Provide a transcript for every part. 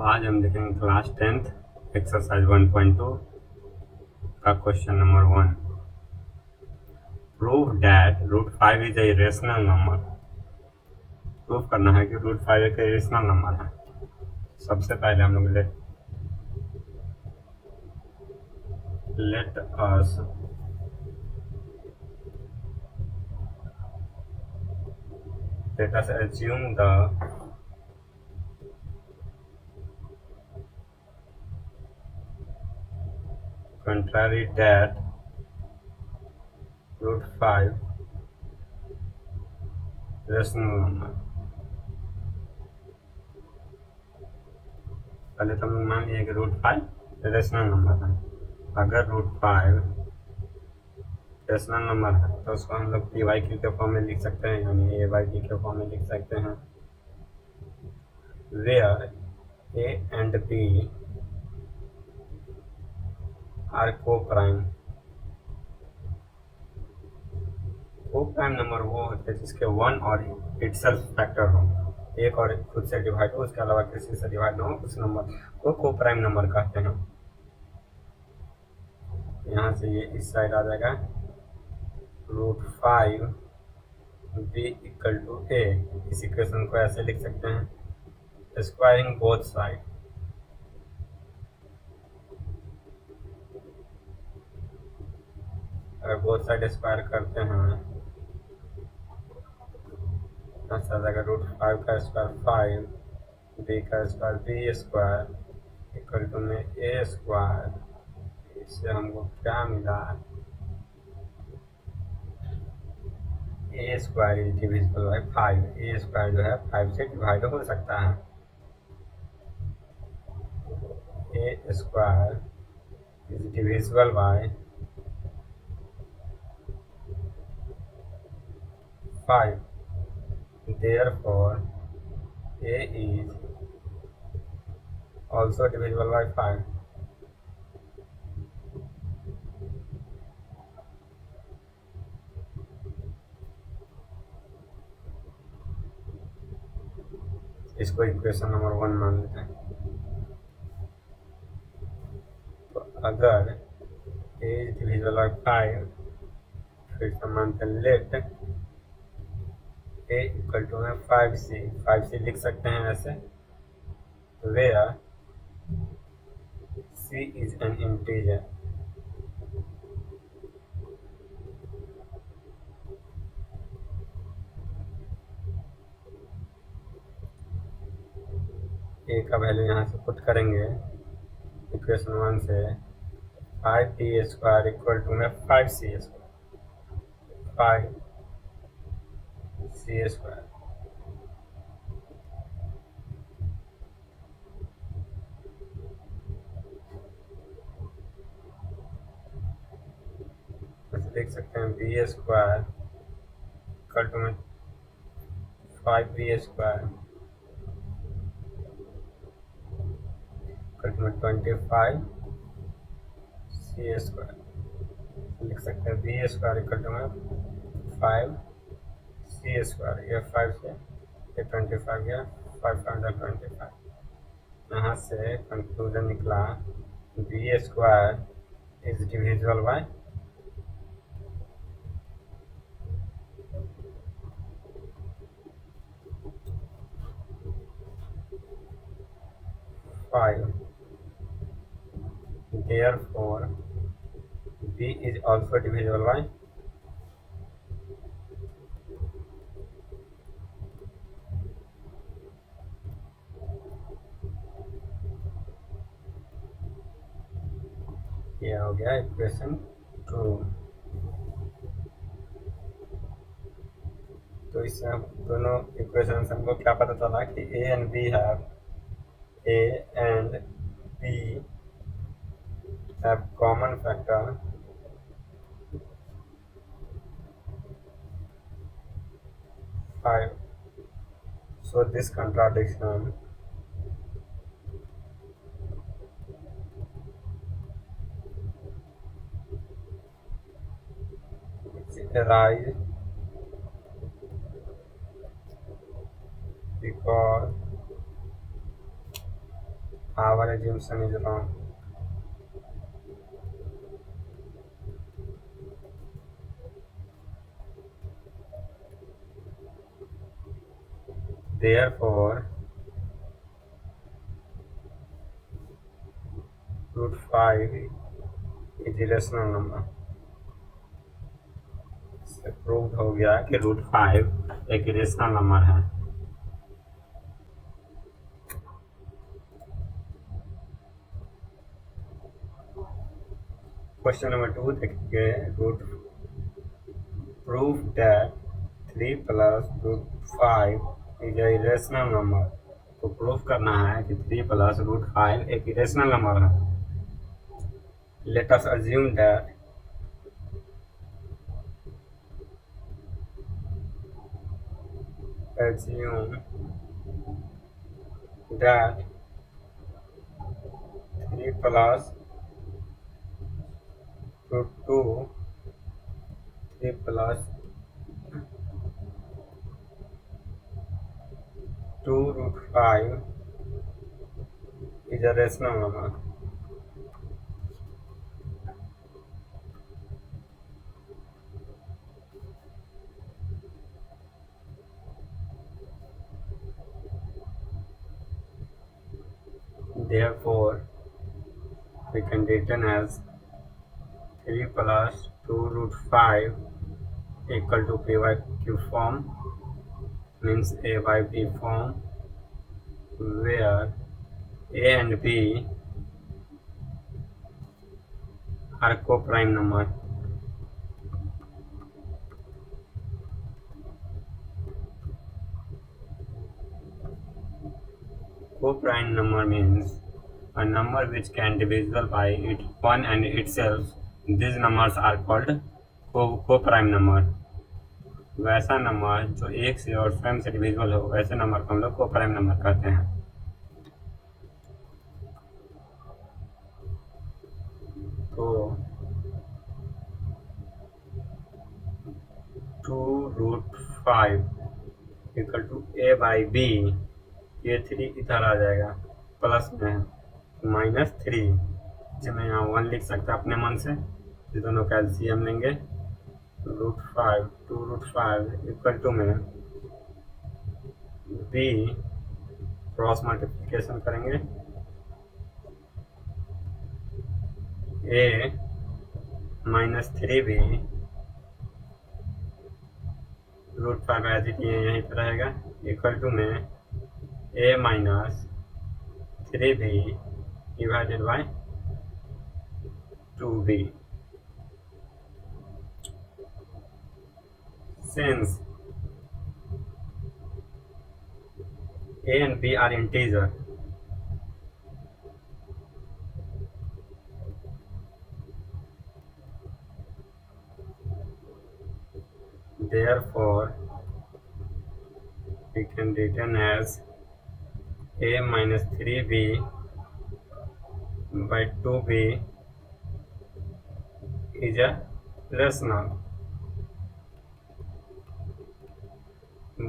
आज हम देखेंगे क्लास 10th एक्सरसाइज 1.2 का question number 1। Prove that root 5 is a rational number. Prove करना है कि रूट 5 एक रेशनल नंबर है। सबसे पहले हम लोग let us assume the contrary that root 5 rational number. पहले तो हम लोग मान लिए कि रूट 5 रेशनल नंबर है। अगर रूट 5 रेशनल नंबर है तो उसको हम लोग पी वाई क्यू के फॉर्म में लिख सकते हैं, यानी ए वाई क्यू के फॉर्म में लिख सकते हैं। Where a and B are coprime. Coprime number वो होते हैं जिसके वन और इटसेल्फ फैक्टर हो, एक और खुद से डिवाइड हो, उसके अलावा किसी से डिवाइड ना हो, उस नंबर को प्राइम नंबर कहते हैं। यहाँ से ये इस साइड आ जाएगा root 5 B equal to A. इस इक्वेशन को ऐसे लिख सकते हैं, स्क्वायरिंग बोथ साइड। अगर बोथ साइड स्क्वायर करते हैं तो आ जाएगा रूट 5 का स्क्वायर 5, बी का square B square equal to में ए स्क्वायर। इससे हमको क्या मिला, A square is divisible by 5। A square जो है 5 से डिवाइड हो सकता है। A square is divisible by 5, therefore a is also divisible by 5। इसको इक्वेशन नंबर 1 मान लेते हैं। तो अगर a is divisible by 5, फिर से मानते हैं लेट a इक्वल टू में 5c लिख सकते हैं ऐसे, where c is an integer. a का वैल्यू यहाँ से पुट करेंगे इक्वेशन 1 से, 5b स्क्वायर इक्वल टू में 5c स्क्वायर, 5c स्क्वायर। देख सकते हैं बी स्क्वायर इक्वल टू में 5b स्क्वायर इक्वल टू में 25 सी स्क्वायर। लिख सकते हैं बी स्क्वायर इक्वल टू में 5 सी स्क्वायर। ये 5 से ये 25 गया, 5 25। यहाँ से कंक्लूजन निकला b square is divisible by 5, therefore b is also divisible by 5। ये हो गया इक्वेशन 2। तो इससे हम दोनों इक्वेशन से हमको क्या पता चला कि a and b have common factor 5. So this contradiction arise because our assumption is wrong. Therefore, root 5 is irrational number. इससे प्रूव हो गया कि रूट 5 एक इरेशनल नंबर है. क्वेश्चन नंबर 2 देखिए. Root proof that 3 plus root 5 is a irrational number. तो proof करना है कि 3 प्लस रूट 5 एक इरेशनल नंबर है. Let us assume that that 3 plus root 2 3 plus 2 root 5 is a rational number. Therefore, we can written as 3 plus 2 root 5 equal to p by q form, means a by b form, where a and b are co-prime number. Co-prime number means a number which can be divisible by one and itself. These numbers are called co-prime number. वैसा number जो एक से और स्वयं से divisible हो, वैसे number को हम लोग को-प्राइम नंबर कहते हैं. तो 2 root 5 equal to A by B. ये 3 इधर आ जाएगा प्लस में -3. मैं यहाँ 1 लिख सकता अपने मन से. ये दोनों का एलसीएम लेंगे. रूट 5 2 रूट 5 इक्वल टू में बी क्रॉस मल्टीप्लिकेशन करेंगे. ए -3b रूट 5 एज इट यहीं पर रहेगा इक्वल टू में ए -3b divided by 2b. Since a and b are integer, therefore we can written as a -3b by 2b is a rational.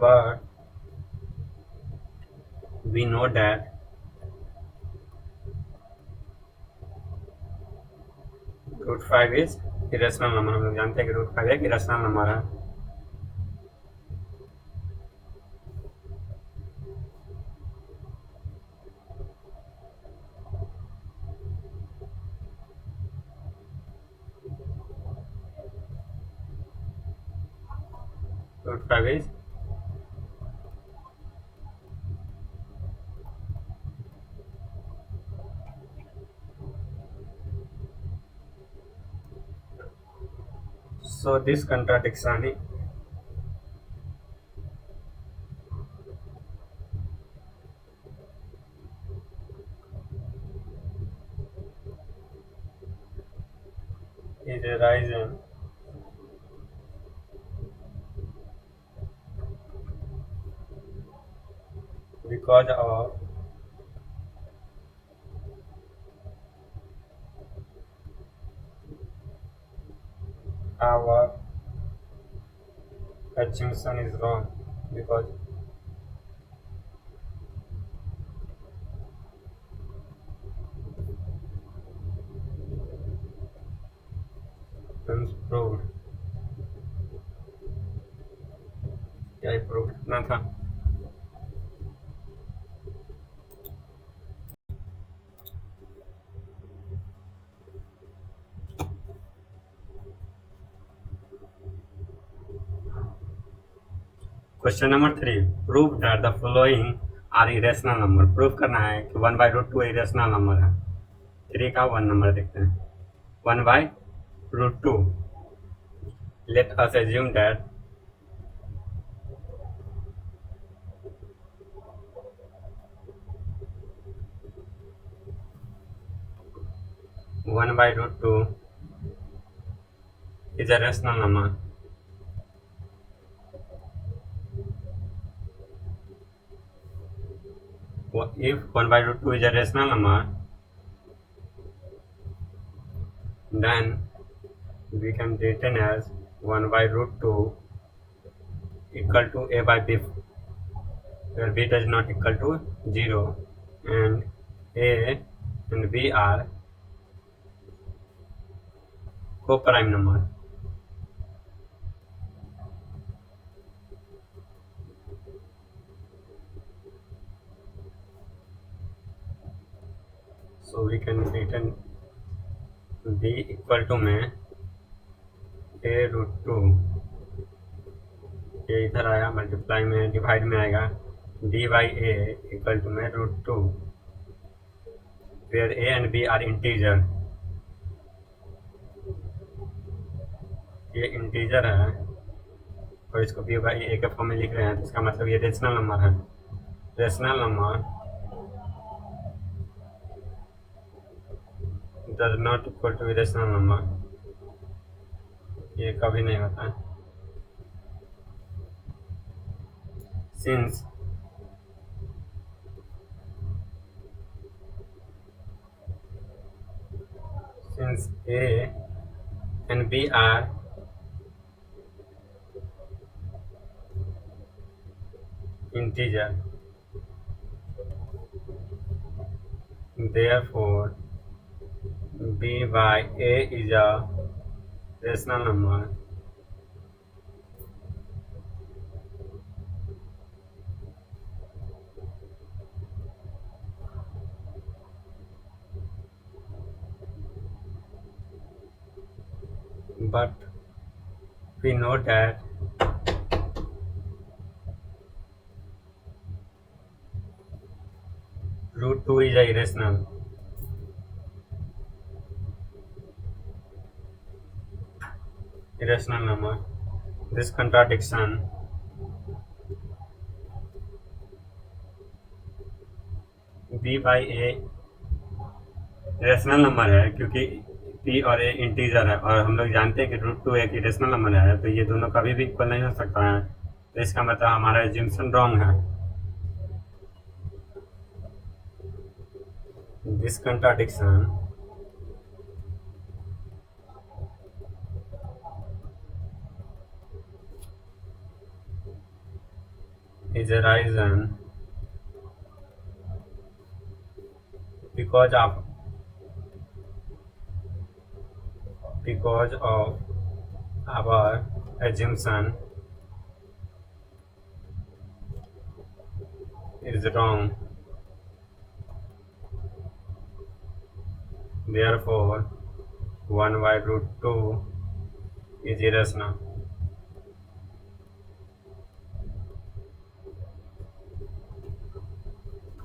But we know that root 5 is irrational number. हम लोग जानते हैं कि root 5 एक irrational number है. Root 5 is so this contradiction is arising because of our assumption is wrong, because proved, क्या prove करना था? Question number 3, prove that the following are irrational number. Prove करना है कि 1/√2 इरेशनल नंबर है। 3 का 1 नंबर देखते हैं। 1/√2, let us assume that 1/√2 is a rational number. If 1/√2 is a rational number, then we can written as 1/√2 equal to a by b, where b does not equal to 0 and a and b are co-prime number. So we can written b equal to में a√2, ये इधर आया multiply में, divide में आएगा d by a equal to में √2, where a and b are integer. ये integer है और इसको b by a के फॉर्म में लिख रहे हैं, तो इसका मतलब ये रेशनल नंबर है। Rational number does not equal to irrational number, ये कभी नहीं होता है। Since a and b are integer, therefore b by a is a rational number. But we know that √2 is a irrational number. This contradiction b by a rational number है क्योंकि p और a integer है, और हम लोग जानते हैं कि √2 एक इरेशनल नंबर है, तो ये दोनों कभी भी इक्वल नहीं हो सकता है। तो इसका मतलब हमारा एज्यूम्पशन रॉन्ग है। This contradiction is a reason because of our assumption is wrong. Therefore 1/√2 is irrational.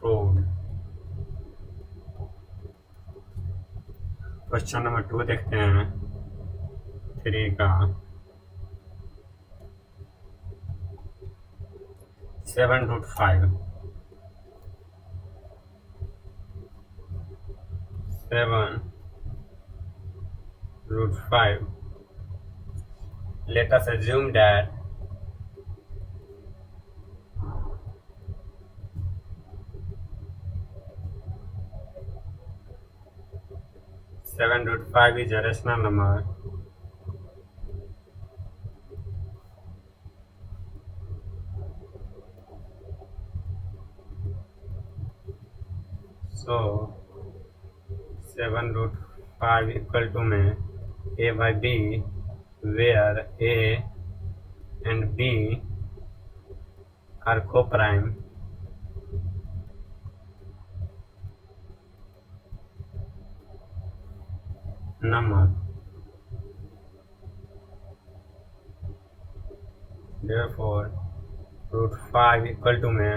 Proved. Question number 2 देखते हैं 3 का। 7√5 7√5, let us assume that 7√5 is a rational number. So 7√5 equal to में a by b, where a and b are co-prime number. Therefore, root 5 equal to में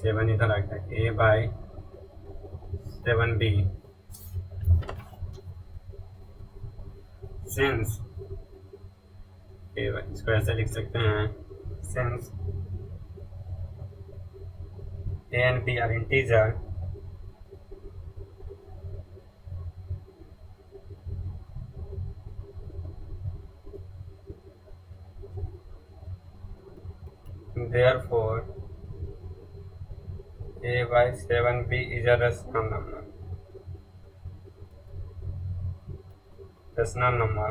7 इधर आ गया, a by 7b, since इसको ऐसे लिख सकते हैं, since a and b are integer, therefore a by 7b is a rational number. Rational number.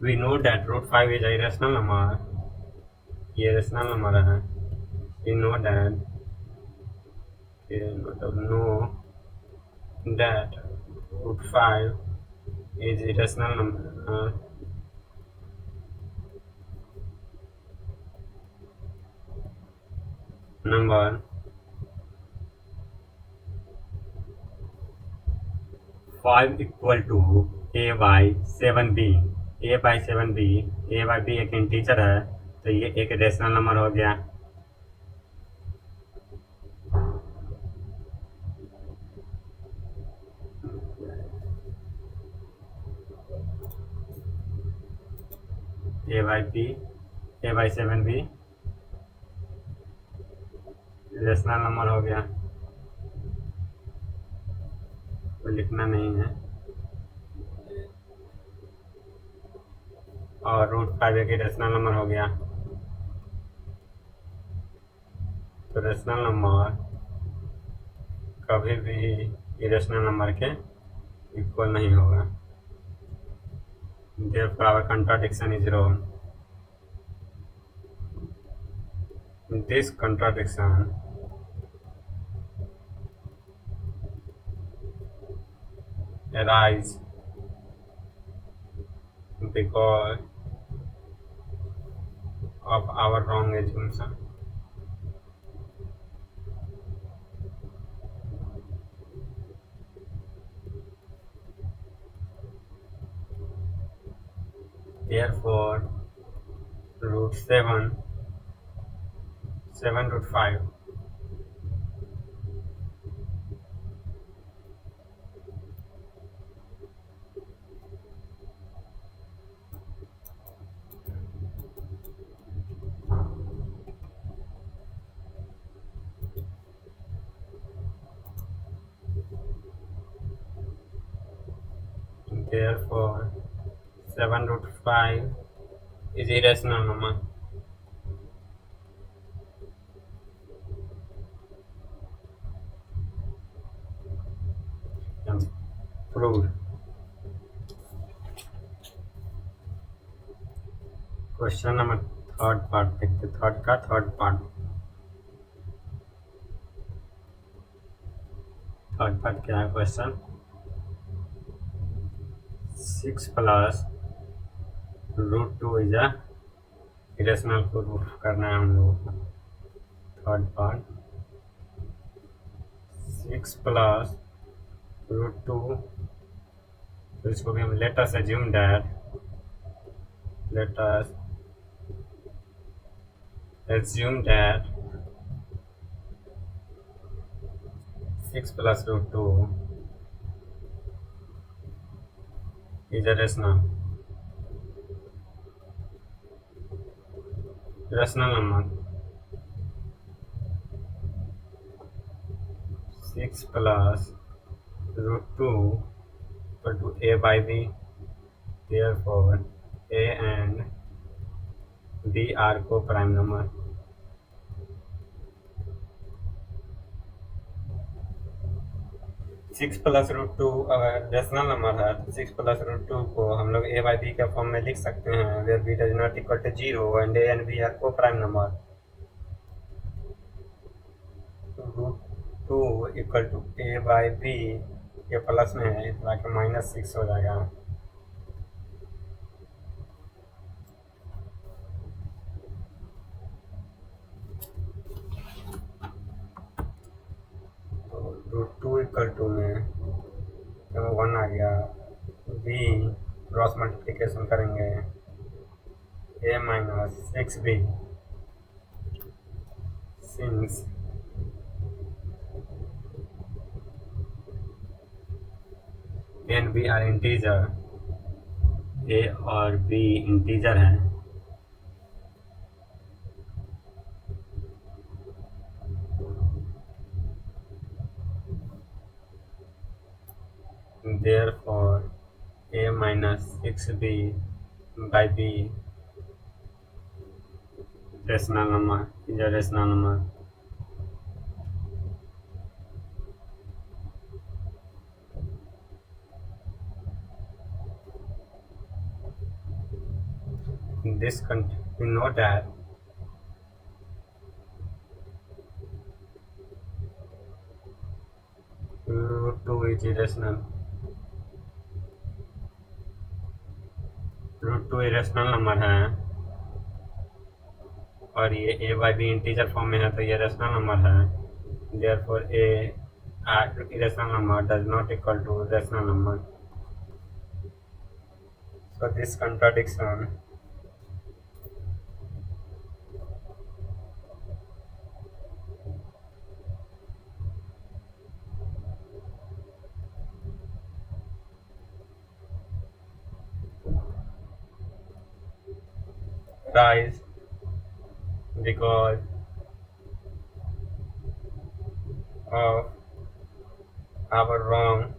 We know that root 5 is a rational number. ये rational number है. We know that root 5 is a rational number. Number 5 equal to a by 7b. a by 7b, a by b एक integer है, तो ये एक rational number हो गया. a by b, a by 7b rational number हो गया, तो लिखना नहीं है. और रूट 5 एक रेशनल नंबर हो गया. तो रेशनल नंबर कभी भी इरेशनल नंबर के इक्वल नहीं होगा. Therefore our contradiction is wrong. This contradiction arises because of our wrong assumption. Therefore, root 7 root 5. Therefore, 7 root 5 is irrational number. Proved. Question number third part देखते. Third part क्या है question. 6 plus root 2 is a irrational को proof करना है हम लोगों को. Third part 6 plus root 2, तो इसको भी हम late us assume that 6 plus root 2 is a rational number. 6 plus root 2 equal to a by b. Therefore, a and b are co-prime number. Six plus root 2 अगर rational number है तो 6 plus root 2 को हम लोग a by B के form में लिख सकते हैं, where b does not equal to 0 and a and b are coprime number. Root 2 two equal to A by B, ये प्लस में है इतना कि -6 हो जाएगा। तो √2 इक्वल टू में 1 आ गया। बी क्रॉस मल्टीप्लिकेशन करेंगे, a minus 6b since A and B are integer, A और बी इंटीजर हैं, therefore a minus 6b by b rational number is a rational number. This we know that √2 is irrational. √2 irrational नंबर है और ये a by b integer form में है, तो ये रेशनल नंबर है। therefore a irrational number does not equal to rational number. So this contradiction rise because of our wrong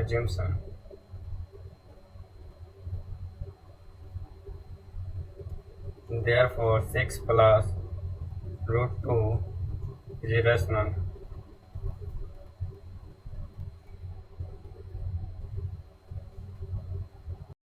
assumption. Therefore 6 plus √2 is irrational.